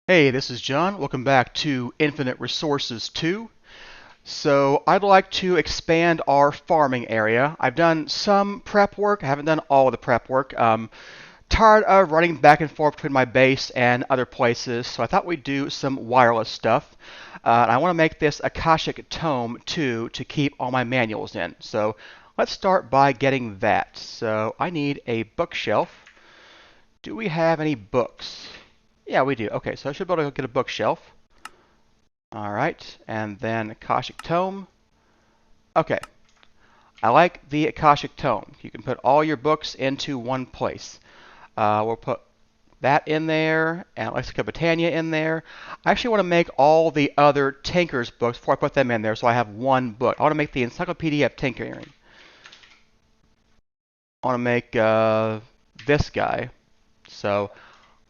Hey, this is John. Welcome back to Infinite Resources 2. So I'd like to expand our farming area. I've done some prep work. I haven't done all of the prep work. Tired of running back and forth between my base and other places, so I thought we'd do some wireless stuff. And I want to make this Akashic Tome too to keep all my manuals in. So let's start by getting that. So I need a bookshelf. Do we have any books? Yeah, we do. Okay, so I should be able to get a bookshelf. All right, and then Akashic Tome. Okay, I like the Akashic Tome. You can put all your books into one place. We'll put that in there, and AIOT Botania in there. I actually want to make all the other Tinkers books before I put them in there, so I have one book. I want to make the Encyclopedia of Tinkering. I want to make this guy. So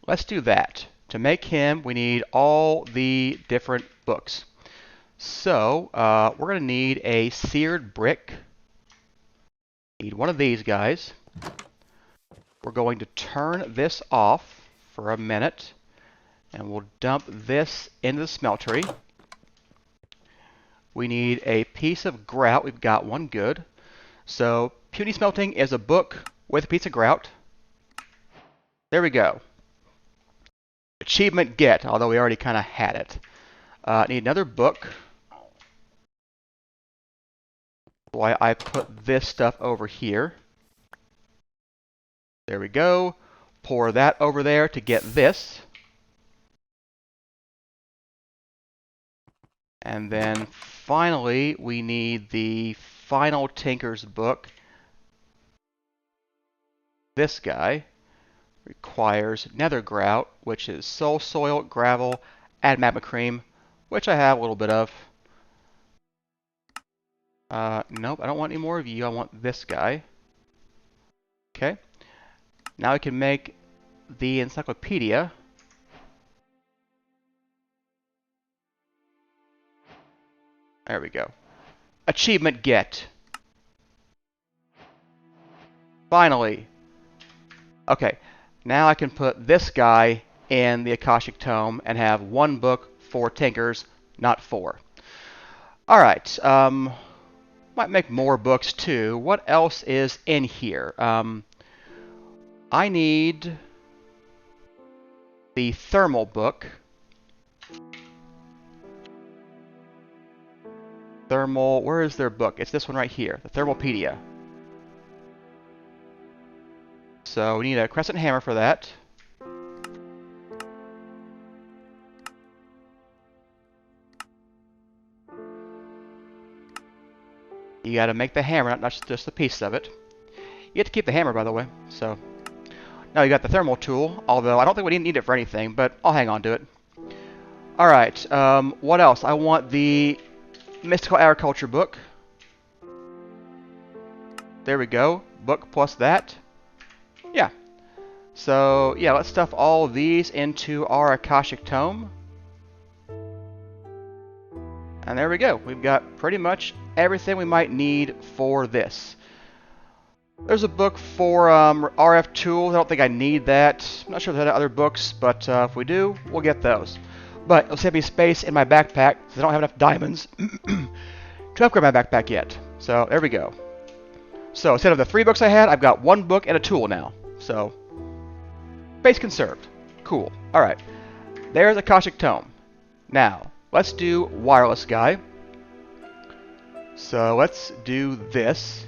let's do that. To make him, we need all the different books. So we're going to need a seared brick. Need one of these guys. We're going to turn this off for a minute, and we'll dump this into the smeltery. We need a piece of grout. We've got one good. So puny smelting is a book with a piece of grout. There we go. Achievement get, although we already kind of had it. Need another book. Why I put this stuff over here. There we go. Pour that over there to get this. And then finally, we need the final Tinker's book. This guy requires nether grout, which is soul soil, gravel, and magma cream, which I have a little bit of. Nope, I don't want any more of you. I want this guy. Okay. Now I can make the encyclopedia. There we go. Achievement get. Finally. Okay, now I can put this guy in the Akashic Tome and have one book for Tinkers, not four. Alright, might make more books too. What else is in here? I need the thermal book. Thermal, where is their book? It's this one right here, the Thermalpedia. So we need a crescent hammer for that. You gotta make the hammer, not just a piece of it. You get to keep the hammer, by the way. So now you got the thermal tool, although I don't think we need it for anything, but I'll hang on to it. Alright, what else? I want the Mystical Agriculture book. There we go. Book plus that. Yeah. So, yeah, let's stuff all these into our Akashic Tome. And there we go. We've got pretty much everything we might need for this. There's a book for RF tools. I don't think I need that. I'm not sure if there's other books, but if we do, we'll get those. But it'll save me space in my backpack because I don't have enough diamonds to upgrade my backpack yet. So there we go. So instead of the 3 books I had, I've got 1 book and a tool now. So space conserved. Cool. All right. There's Akashic Tome. Now let's do wireless guy. So let's do this.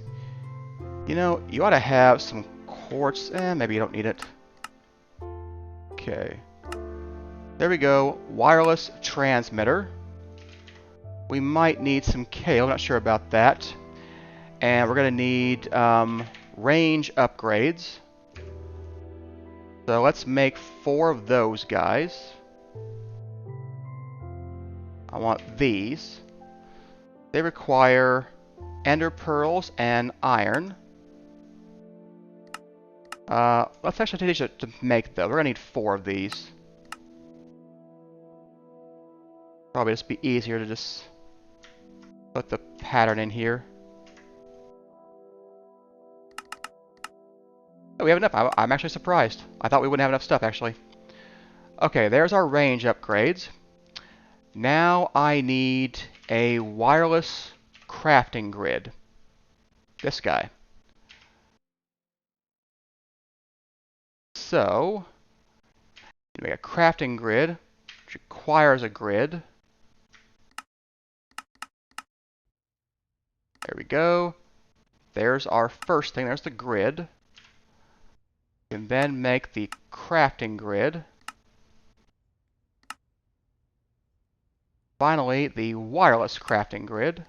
You know, you ought to have some quartz. Maybe you don't need it. Okay. There we go. Wireless transmitter. We might need some kale. I'm not sure about that. And we're going to need range upgrades. So let's make 4 of those guys. I want these. They require ender pearls and iron. Let's actually take these to make though. We're gonna need 4 of these. Probably just be easier to just put the pattern in here. Oh, we have enough. I'm actually surprised. I thought we wouldn't have enough stuff actually. Okay, there's our range upgrades. Now I need a wireless crafting grid. This guy. So, you make a crafting grid, which requires a grid. There we go. There's our first thing. There's the grid. You can then make the crafting grid. Finally, the wireless crafting grid.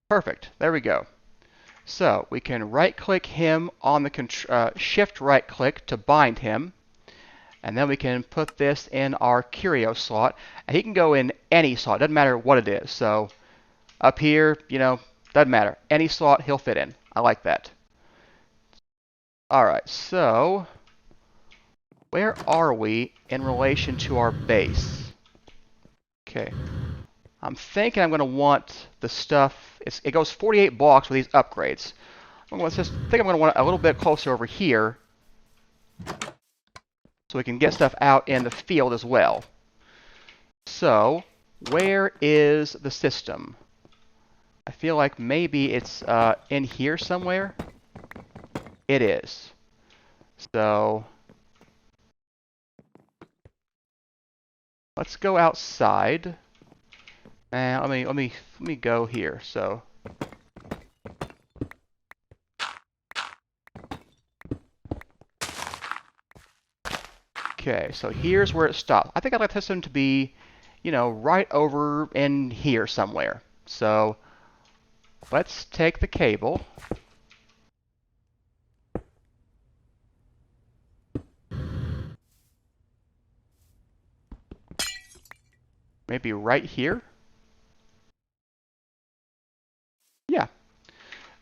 Perfect. There we go. So we can right-click him on the shift right-click to bind him. And then we can put this in our curio slot. And he can go in any slot. Doesn't matter what it is. So up here, doesn't matter. Any slot he'll fit in. I like that. All right, so where are we in relation to our base? Okay. I'm thinking I'm going to want the stuff. It goes 48 blocks with these upgrades. I'm going to want it a little bit closer over here so we can get stuff out in the field as well. So, where is the system? I feel like maybe it's in here somewhere. It is. So, let's go outside. And let me go here. So, okay, so here's where it stops. I think I'd like the system to be, right over in here somewhere. So, let's take the cable. Maybe right here. Yeah.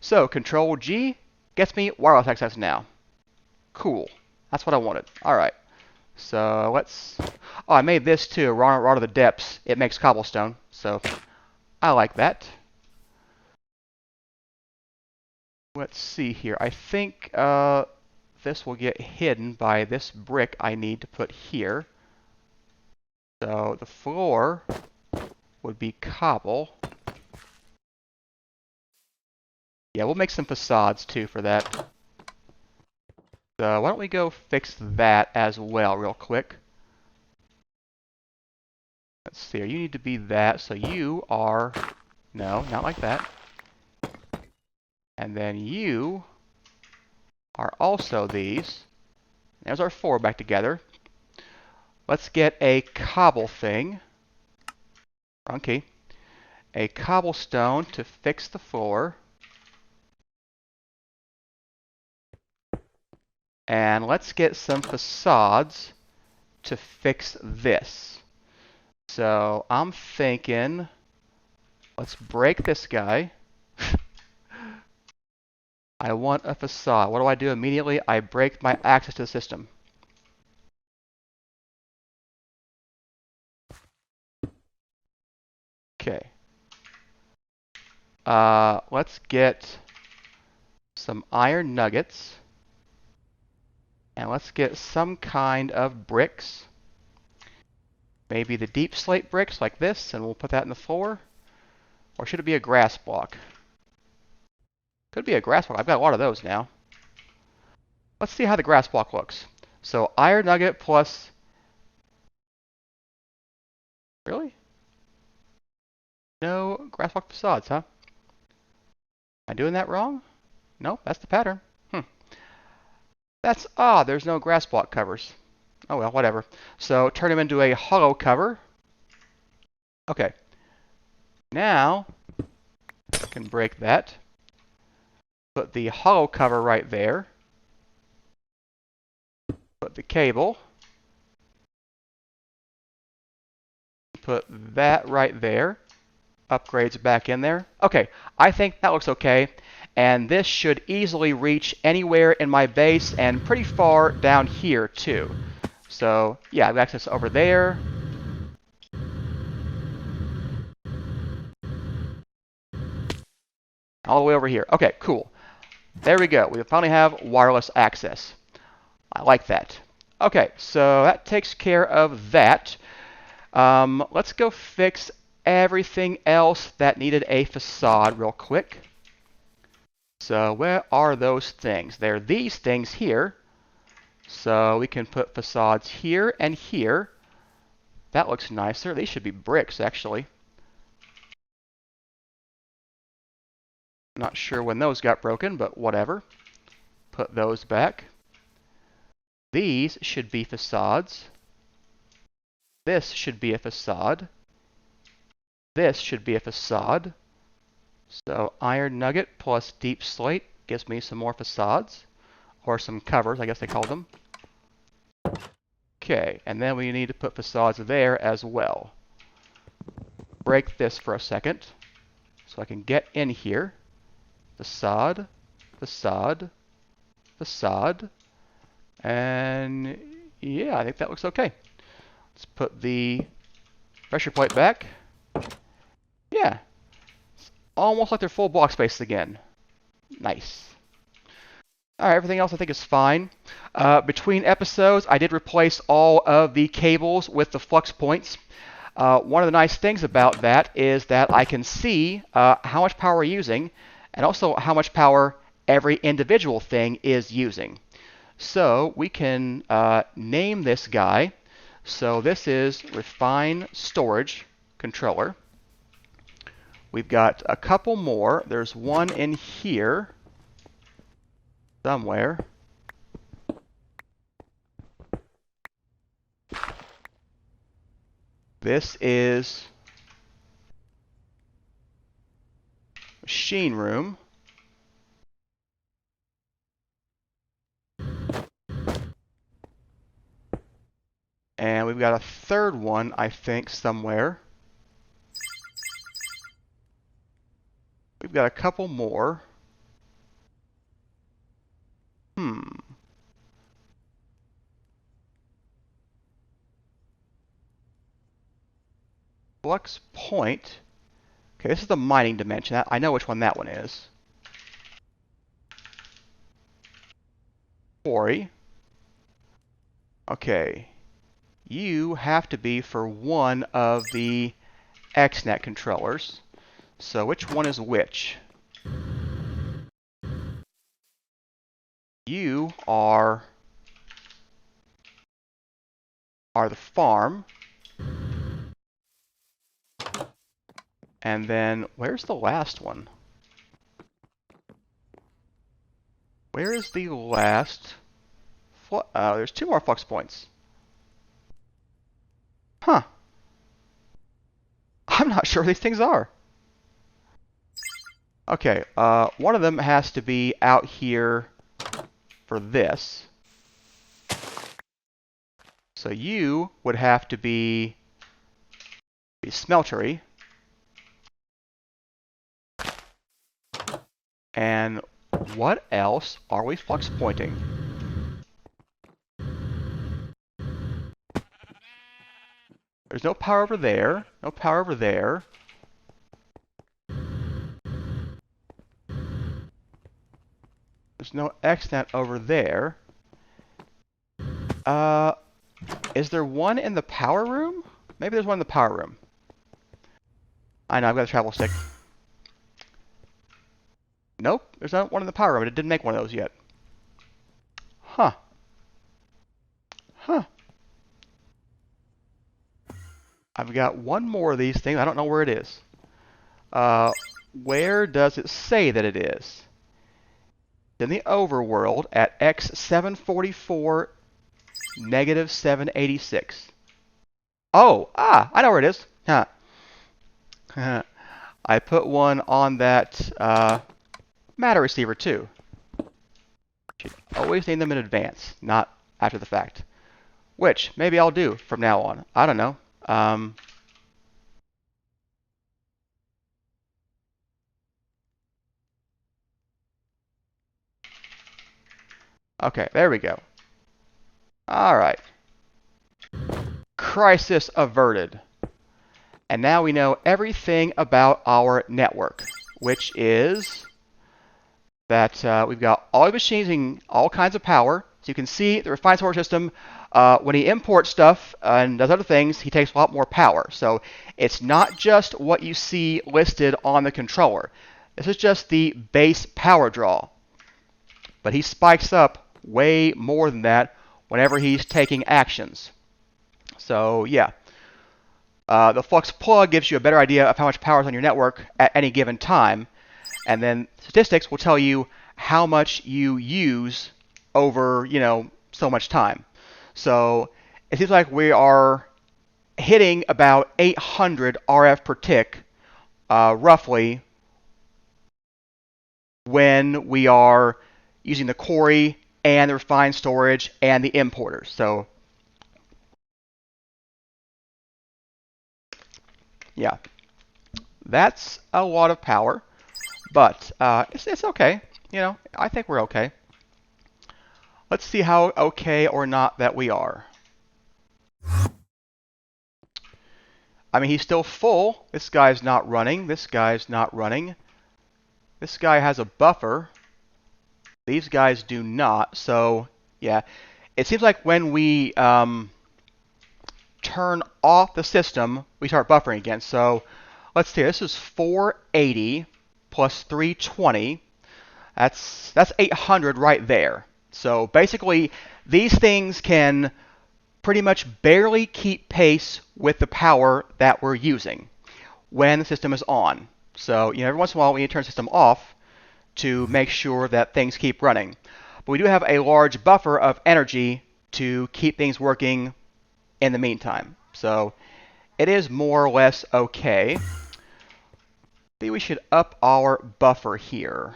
So, Control G gets me wireless access now. Cool. That's what I wanted. All right. So let's. Oh, I made this too. Rod of the Depths. It makes cobblestone. So I like that. Let's see here. I think this will get hidden by this brick I need to put here. So the floor would be cobble. Yeah, we'll make some facades too for that. So why don't we go fix that as well real quick. Let's see, you need to be that, so you are, no, not like that. And then you are also these. There's our four back together. Let's get a cobble thing. Wrong key. A cobblestone to fix the floor. And let's get some facades to fix this. So I'm thinking, let's break this guy. I want a facade. What do I do immediately? I break my access to the system. Okay. Let's get some iron nuggets. And let's get some kind of bricks. Maybe the deep slate bricks like this, and we'll put that in the floor. Or should it be a grass block? Could be a grass block. I've got a lot of those now. Let's see how the grass block looks. So iron nugget plus... Really? No grass block facades, huh? Am I doing that wrong? No, that's the pattern. That's odd. There's no grass block covers. Oh well, whatever. So turn them into a hollow cover. Okay. Now, I can break that. Put the hollow cover right there. Put the cable. Put that right there. Upgrades back in there. Okay, I think that looks okay. And this should easily reach anywhere in my base and pretty far down here too. So yeah, I've got access over there. All the way over here. Okay, cool. There we go. We finally have wireless access. I like that. Okay, so that takes care of that. Let's go fix everything else that needed a facade real quick. So where are those things? They're these things here. So we can put facades here and here. That looks nicer. These should be bricks, actually. Not sure when those got broken, but whatever. Put those back. These should be facades. This should be a facade. This should be a facade. So iron nugget plus deep slate gives me some more facades. Or some covers, I guess they call them. Okay, and then we need to put facades there as well. Break this for a second so I can get in here. Facade, facade, facade. And yeah, I think that looks okay. Let's put the pressure plate back. Yeah, it's almost like they're full block space again. Nice. Alright, everything else I think is fine. Between episodes, I did replace all of the cables with the flux points. One of the nice things about that is that I can see how much power we're using and also how much power every individual thing is using. So we can name this guy. So this is Refine Storage Controller. We've got a couple more. There's one in here somewhere. This is Machine Room. And we've got a third one, I think, somewhere. We've got a couple more. Flux point. Okay, this is the mining dimension. I know which one that one is. Quarry. Okay. You have to be for one of the XNet controllers. So which one is which? You are the farm. And then, where's the last one? Where is the last? There's two more flux points. Huh. I'm not sure where these things are. Okay, one of them has to be out here for this. So you would have to be smeltery. And what else are we flux pointing? There's no power over there. No power over there. There's no XNet over there. Is there one in the power room? Maybe there's one in the power room. I know, I've got a travel stick. Nope, there's not one in the power room. It didn't make one of those yet. Huh. Huh. I've got one more of these things. I don't know where it is. Where does it say that it is? In the overworld at X744 negative 786. Oh, I know where it is. Huh. I put one on that matter receiver too. Should always name them in advance, not after the fact. Which maybe I'll do from now on. I don't know. Okay, there we go. All right. Crisis averted. And now we know everything about our network, which is that we've got all the machines using all kinds of power. So you can see the refined storage system, when he imports stuff and does other things, he takes a lot more power. So it's not just what you see listed on the controller. This is just the base power draw. But he spikes up way more than that whenever he's taking actions. So yeah, the Flux plug gives you a better idea of how much power is on your network at any given time. And then statistics will tell you how much you use over, so much time. So it seems like we are hitting about 800 RF per tick, roughly, when we are using the Quarry and the refined storage and the importers. So yeah, that's a lot of power, but it's okay. I think we're okay. Let's see how okay or not that we are. I mean, he's still full. This guy's not running. This guy's not running. This guy has a buffer. These guys do not. So, yeah. It seems like when we turn off the system, we start buffering again. So, let's see. This is 480 plus 320. That's 800 right there. So, basically, these things can pretty much barely keep pace with the power that we're using when the system is on. So, every once in a while we need to turn the system off to make sure that things keep running. But we do have a large buffer of energy to keep things working in the meantime. So it is more or less okay. I think we should up our buffer here.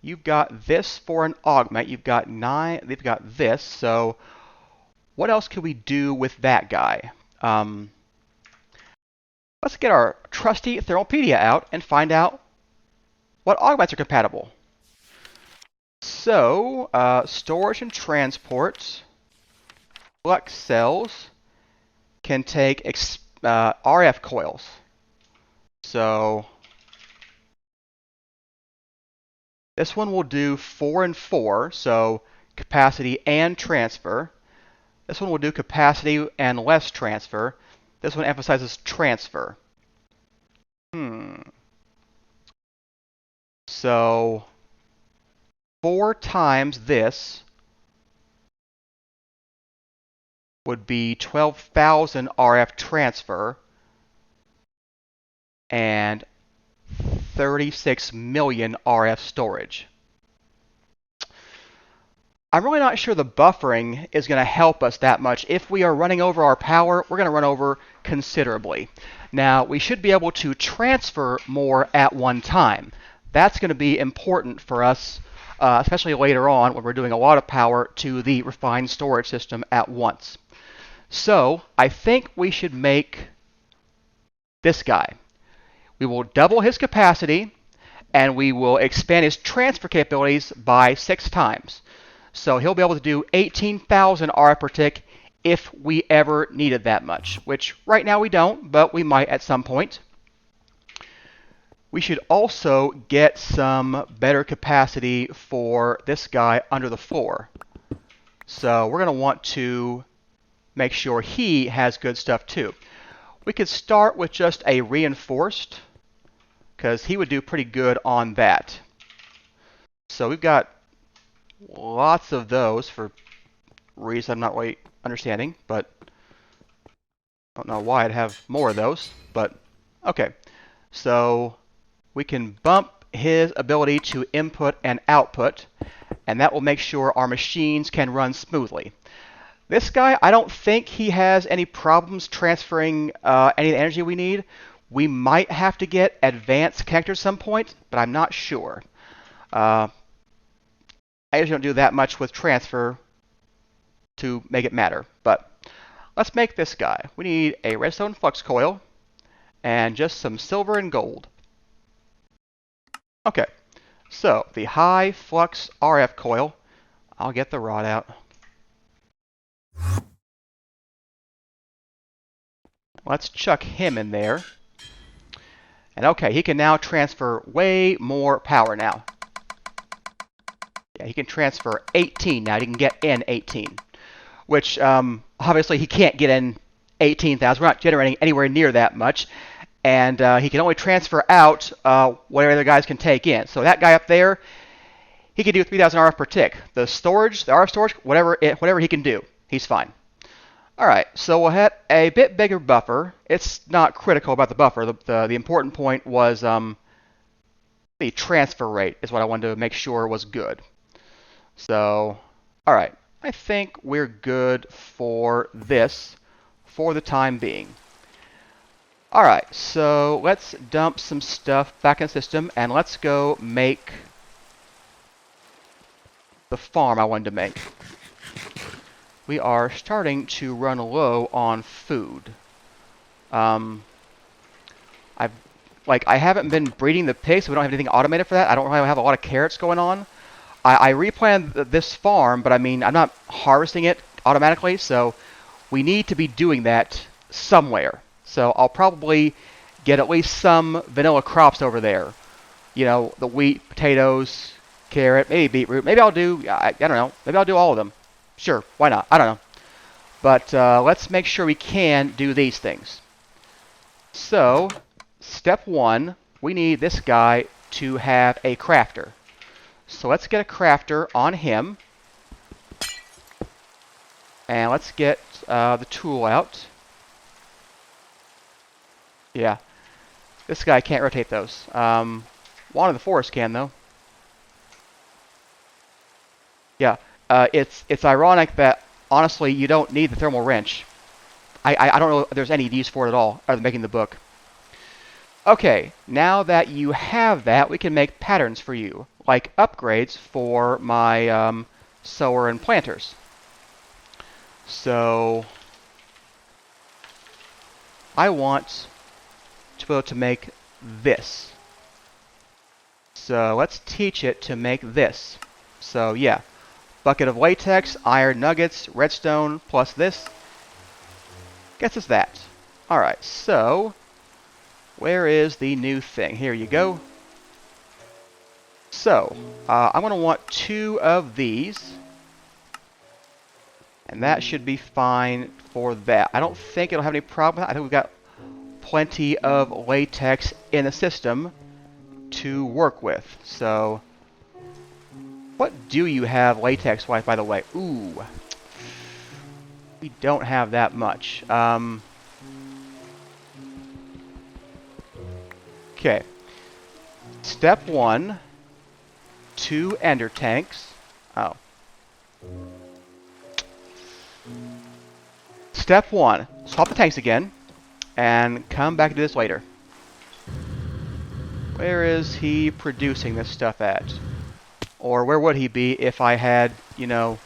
You've got this for an augment. You've got 9. They've got this. So what else could we do with that guy? Let's get our trusty Thermopedia out and find out what augments are compatible. So, storage and transport, flux cells can take RF coils. So, this one will do 4 and 4, so capacity and transfer. This one will do capacity and less transfer. This one emphasizes transfer. So 4 times this would be 12,000 RF transfer and 36 million RF storage. I'm really not sure the buffering is going to help us that much. If we are running over our power, we're going to run over considerably. Now, we should be able to transfer more at one time. That's going to be important for us, especially later on when we're doing a lot of power to the refined storage system at once. So, I think we should make this guy. We will double his capacity, and we will expand his transfer capabilities by 6 times. So he'll be able to do 18,000 RF per tick if we ever needed that much, which right now we don't, but we might at some point. We should also get some better capacity for this guy under the floor. So we're going to want to make sure he has good stuff too. We could start with just a reinforced, because he would do pretty good on that. So we've got lots of those for reasons I'm not really understanding, but I don't know why I'd have more of those, but okay. So we can bump his ability to input and output, and that will make sure our machines can run smoothly. This guy, I don't think he has any problems transferring any of the energy we need. We might have to get advanced connectors at some point, but I'm not sure. I usually don't do that much with transfer to make it matter, but let's make this guy. We need a redstone flux coil and just some silver and gold. Okay, so the high flux RF coil. I'll get the rod out. Let's chuck him in there. And okay, he can now transfer way more power now. Yeah, he can transfer 18 now. He can get in 18, which obviously he can't get in 18,000. We're not generating anywhere near that much. And he can only transfer out whatever other guys can take in. So that guy up there, he can do 3,000 RF per tick. The storage, the RF storage, whatever he can do, he's fine. All right, so we'll hit a bit bigger buffer. It's not critical about the buffer. The important point was the transfer rate is what I wanted to make sure was good. So, all right, I think we're good for this for the time being. All right, so let's dump some stuff back in the system, and let's go make the farm I wanted to make. We are starting to run low on food. I haven't been breeding the pigs, so we don't have anything automated for that. I don't really have a lot of carrots going on. I replanted this farm, but I mean, I'm not harvesting it automatically, so we need to be doing that somewhere. So I'll probably get at least some vanilla crops over there. You know, the wheat, potatoes, carrot, maybe beetroot. Maybe I'll do, I don't know, maybe I'll do all of them. Sure, why not? I don't know. But let's make sure we can do these things. So, step one, we need this guy to have a crafter. So let's get a crafter on him. And let's get the tool out. Yeah. This guy can't rotate those. One of the forest can, though. Yeah. It's ironic that, honestly, you don't need the thermal wrench. I don't know if there's any use for it at all, other than making the book. Okay, now that you have that, we can make patterns for you, like upgrades for my sower and planters. So, I want to be able to make this. So, let's teach it to make this. So, yeah, bucket of latex, iron nuggets, redstone, plus this gets us that. Alright, so where is the new thing? Here you go. So, I'm going to want 2 of these. And that should be fine for that. I don't think it'll have any problem. I think we've got plenty of latex in the system to work with. So, what do you have latex-wise, by the way? Ooh. We don't have that much. Okay. Step 1, 2 ender tanks. Oh. Step 1, swap the tanks again, and come back to this later. Where is he producing this stuff at? Or where would he be if I had, you know,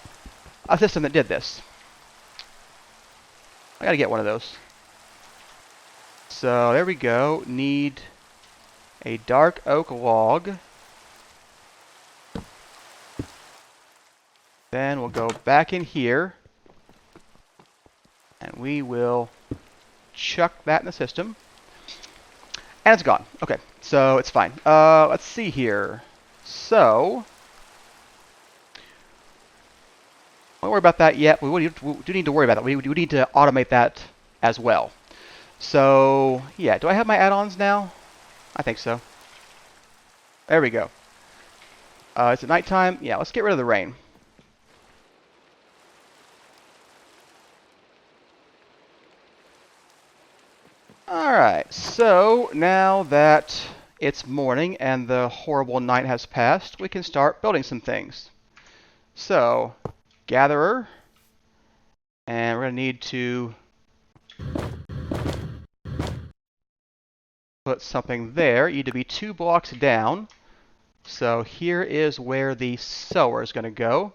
a system that did this? I gotta get one of those. So there we go. Need a dark oak log. Then we'll go back in here. And we will chuck that in the system. And it's gone. Okay, so it's fine. Let's see here. So, don't worry about that yet. We do need to worry about that. We need to automate that as well. So, yeah, do I have my add-ons now? I think so. There we go. Is it nighttime? Yeah, let's get rid of the rain. Alright, so now that it's morning and the horrible night has passed, we can start building some things. So, gatherer, and we're going to need to put something there. You need to be 2 blocks down. So here is where the sower is going to go.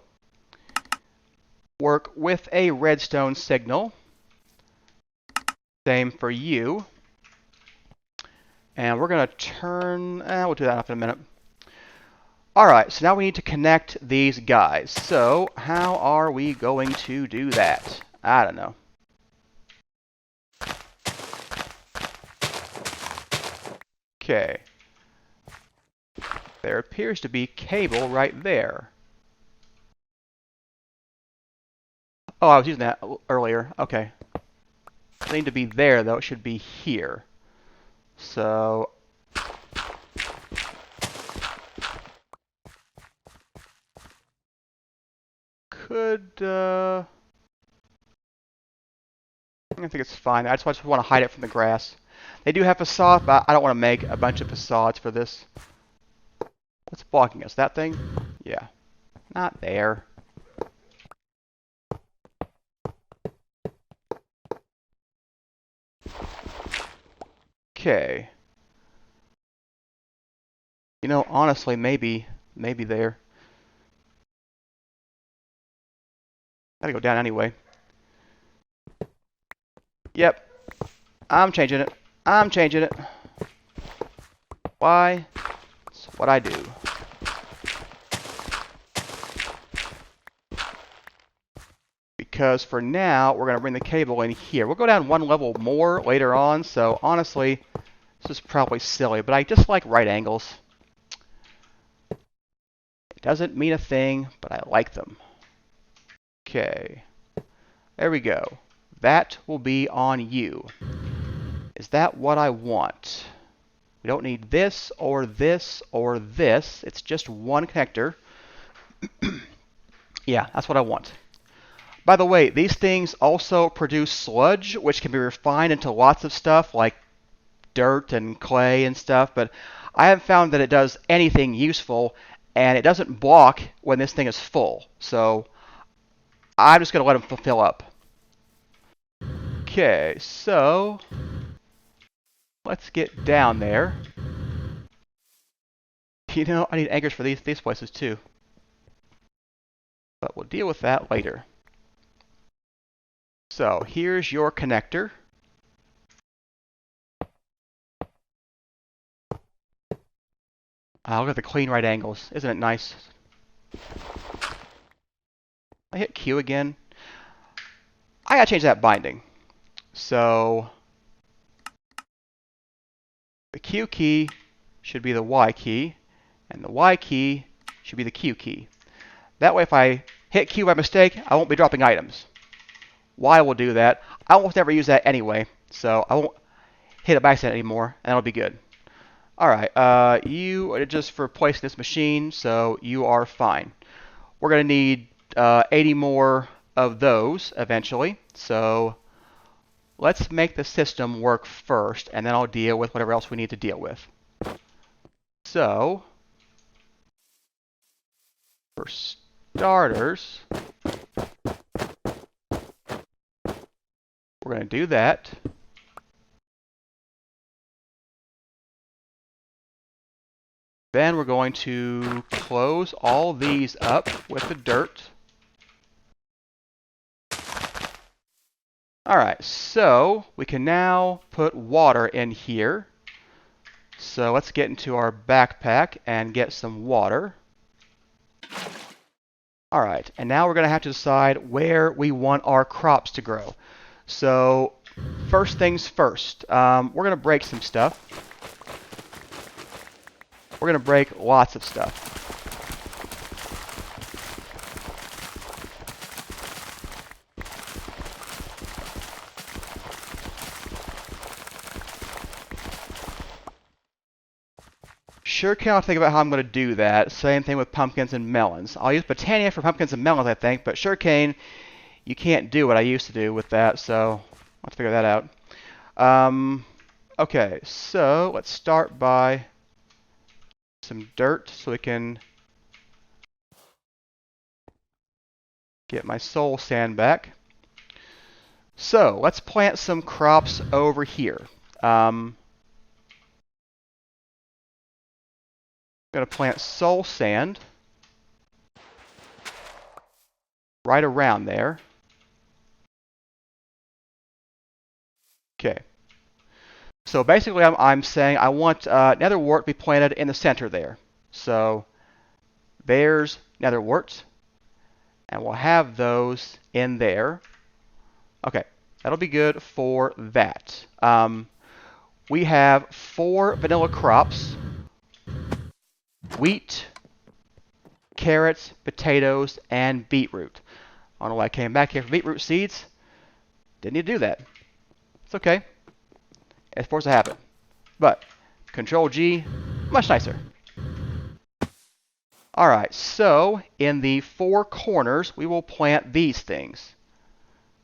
Work with a redstone signal. Same for you. And we're going to turn... we'll do that in a minute. Alright, so now we need to connect these guys. So, how are we going to do that? I don't know. Okay. There appears to be cable right there. Oh, I was using that earlier. Okay. It need to be there, though. It should be here. So... I think it's fine. I just want to hide it from the grass. They do have facades, but I don't want to make a bunch of facades for this. What's blocking us? That thing? Yeah. Not there. Okay. You know, honestly, maybe there. Gotta go down anyway. Yep. I'm changing it. I'm changing it. Why? It's what I do. Because for now, we're going to bring the cable in here. We'll go down one level more later on, so honestly, this is probably silly, but I just like right angles. It doesn't mean a thing, but I like them. Okay. There we go. That will be on you. Is that what I want? We don't need this or this or this. It's just one connector. Yeah, that's what I want. By the way, these things also produce sludge, which can be refined into lots of stuff like dirt and clay and stuff, but I haven't found that it does anything useful, and it doesn't block when this thing is full. So I'm just going to let them fill up. Okay, so let's get down there. You know, I need anchors for these places too. But we'll deal with that later. So here's your connector. Look at the clean right angles. Isn't it nice? I hit Q again. I gotta change that binding. So the Q key should be the Y key, and the Y key should be the Q key. That way if I hit Q by mistake, I won't be dropping items. Y will do that. I almost never use that anyway, so I won't hit it by accident anymore, and that'll be good. Alright, you are just for placing this machine, so you are fine. We're going to need 80 more of those eventually, so let's make the system work first, and then I'll deal with whatever else we need to deal with. So, for starters, we're going to do that. Then we're going to close all these up with the dirt. Alright, so we can now put water in here. So let's get into our backpack and get some water. Alright, and now we're going to have to decide where we want our crops to grow. So, first things first, we're going to break some stuff. We're going to break lots of stuff. Sure cannot think about how I'm going to do that. Same thing with pumpkins and melons. I'll use Botania for pumpkins and melons, I think, but sugarcane, you can't do what I used to do with that, so let's figure that out. Okay, so let's start by some dirt so we can get my soul sand back. So let's plant some crops over here. I'm going to plant soul sand right around there. Okay. So basically I'm saying I want nether wart to be planted in the center there. So there's nether wart, and we'll have those in there. Okay, that'll be good for that. We have 4 vanilla crops: wheat, carrots, potatoes, and beetroot. I don't know why I came back here for beetroot seeds. Didn't need to do that. It's okay. It's forced to happen. But Control G, much nicer. Alright, so in the four corners, we will plant these things.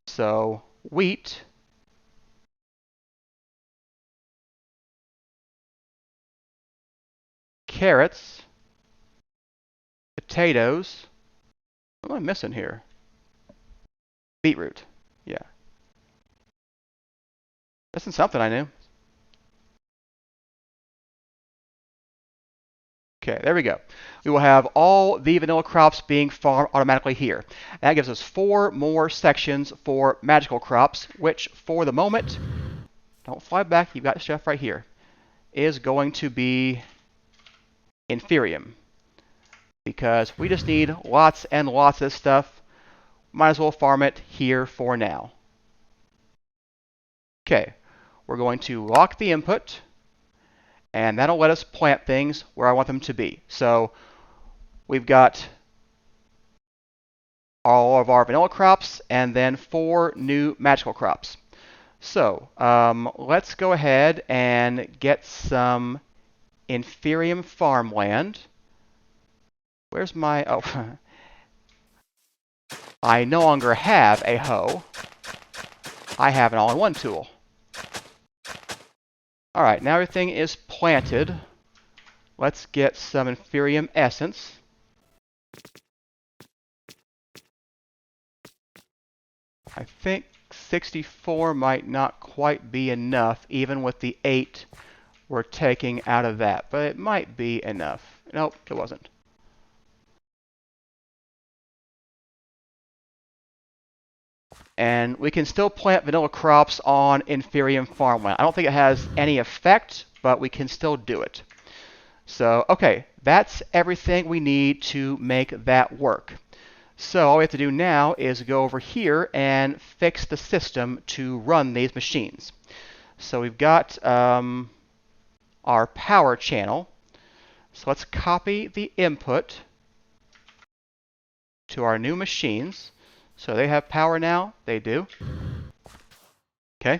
So wheat, carrots, potatoes. What am I missing here? Beetroot. Yeah. Missing something I knew. Okay, there we go. We will have all the vanilla crops being farmed automatically here. That gives us 4 more sections for magical crops, which for the moment, don't fly back, you've got stuff right here, is going to be Inferium. Because we just need lots and lots of this stuff. Might as well farm it here for now. Okay, we're going to lock the input, and that'll let us plant things where I want them to be. So we've got all of our vanilla crops and then 4 new magical crops. So let's go ahead and get some Inferium farmland. Where's my, oh, I no longer have a hoe. I have an all-in-one tool. Alright, now everything is planted. Let's get some Inferium essence. I think 64 might not quite be enough, even with the 8 we're taking out of that. But it might be enough. Nope, it wasn't. And we can still plant vanilla crops on Inferium farmland. I don't think it has any effect, but we can still do it. So, okay, that's everything we need to make that work. So all we have to do now is go over here and fix the system to run these machines. So we've got our power channel. So let's copy the input to our new machines. So they have power now. They do. Okay.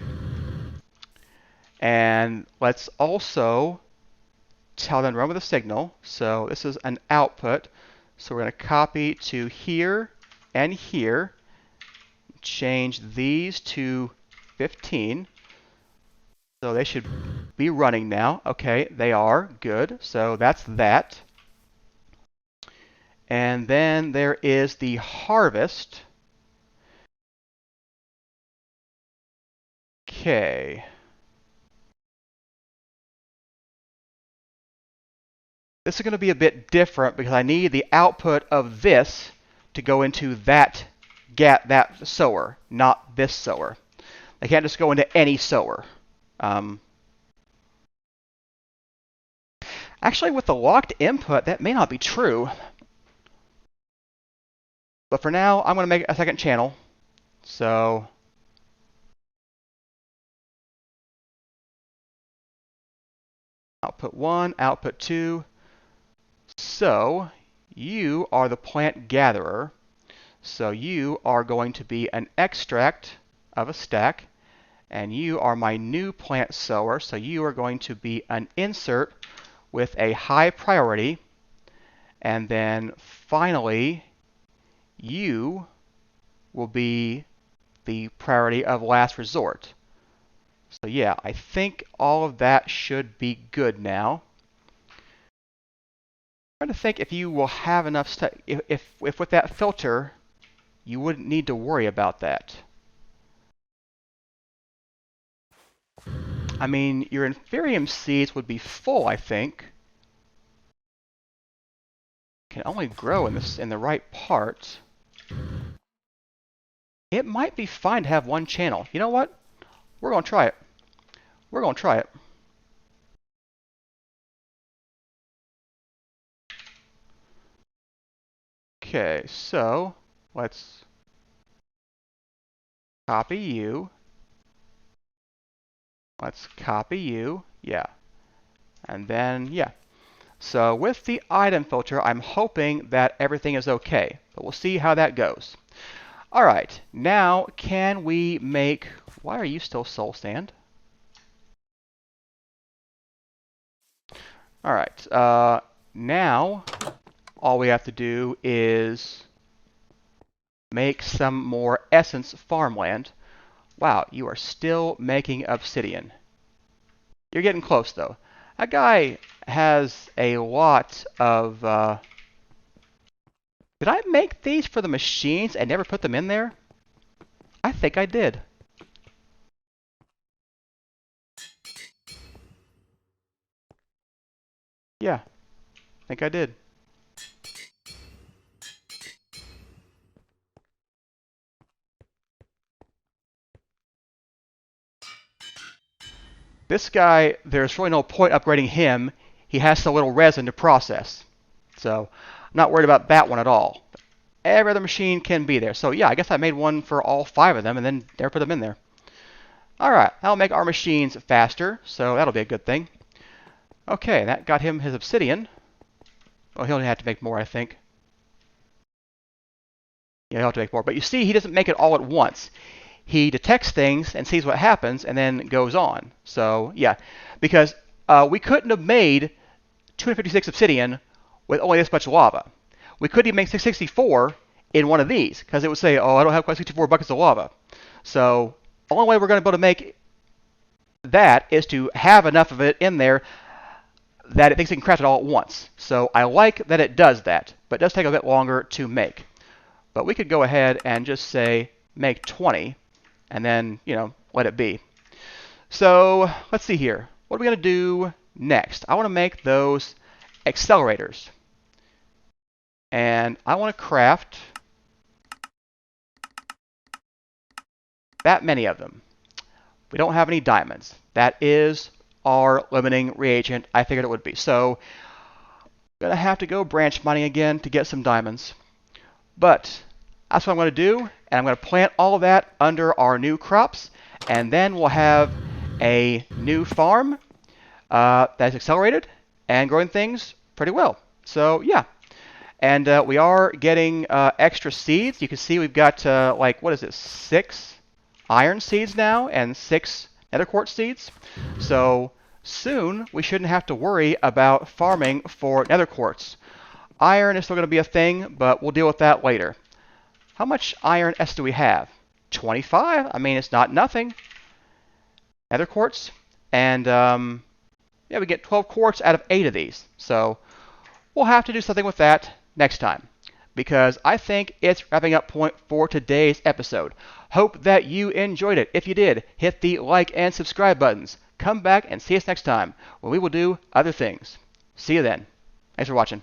And let's also tell them to run with a signal. So this is an output. So we're going to copy to here and here. Change these to 15. So they should be running now. Okay, they are. Good. So that's that. And then there is the harvest. Okay. This is going to be a bit different because I need the output of this to go into that sower, not this sower. I can't just go into any sower. Actually, with the locked input, that may not be true. But for now, I'm going to make a second channel. So output 1, output 2. So you are the plant gatherer. So you are going to be an extract of a stack. And you are my new plant sower. So you are going to be an insert with a high priority. And then finally, you will be the priority of last resort. So yeah, I think all of that should be good now. I'm trying to think if you will have enough stuff. If with that filter, you wouldn't need to worry about that. I mean, your Inferium seeds would be full, I think. Can only grow in the right part. It might be fine to have one channel. You know what? We're going to try it. We're going to try it. Okay, so let's copy you. Let's copy you. Yeah. And then, yeah. So with the item filter, I'm hoping that everything is okay. But we'll see how that goes. All right, now can we make... Why are you still soul stand? All right, now all we have to do is make some more essence farmland. Wow, you are still making obsidian. You're getting close, though. That guy has a lot of... Did I make these for the machines and never put them in there? I think I did. Yeah, I think I did. This guy, there's really no point upgrading him. He has so little resin to process. So I'm not worried about that one at all. Every other machine can be there. So yeah, I guess I made one for all 5 of them and then never put them in there. Alright, that'll make our machines faster, so that'll be a good thing. Okay, that got him his obsidian. Well, he'll have to make more, I think. Yeah, he'll have to make more. But you see, he doesn't make it all at once. He detects things and sees what happens and then goes on. So, yeah, because we couldn't have made 256 obsidian with only this much lava. We couldn't even make 664 in one of these because it would say, oh, I don't have quite 64 buckets of lava. So, the only way we're going to be able to make that is to have enough of it in there that it thinks it can craft it all at once. So, I like that it does that, but it does take a bit longer to make. But we could go ahead and just say make 20 and then, let it be. So let's see here. What are we going to do next? I want to make those accelerators. And I want to craft that many of them. We don't have any diamonds. That is our limiting reagent. I figured it would be. So I'm going to have to go branch mining again to get some diamonds. But that's what I'm going to do, and I'm going to plant all of that under our new crops, and then we'll have a new farm that's accelerated and growing things pretty well. So yeah, and we are getting extra seeds. You can see we've got what is it, 6 iron seeds now and 6 nether quartz seeds. So soon we shouldn't have to worry about farming for nether quartz. Iron is still going to be a thing, but we'll deal with that later. How much iron S do we have? 25. I mean, it's not nothing. Nether quartz. And, yeah, we get 12 quartz out of 8 of these. So we'll have to do something with that next time, because I think it's wrapping up point for today's episode. Hope that you enjoyed it. If you did, hit the like and subscribe buttons. Come back and see us next time when we will do other things. See you then. Thanks for watching.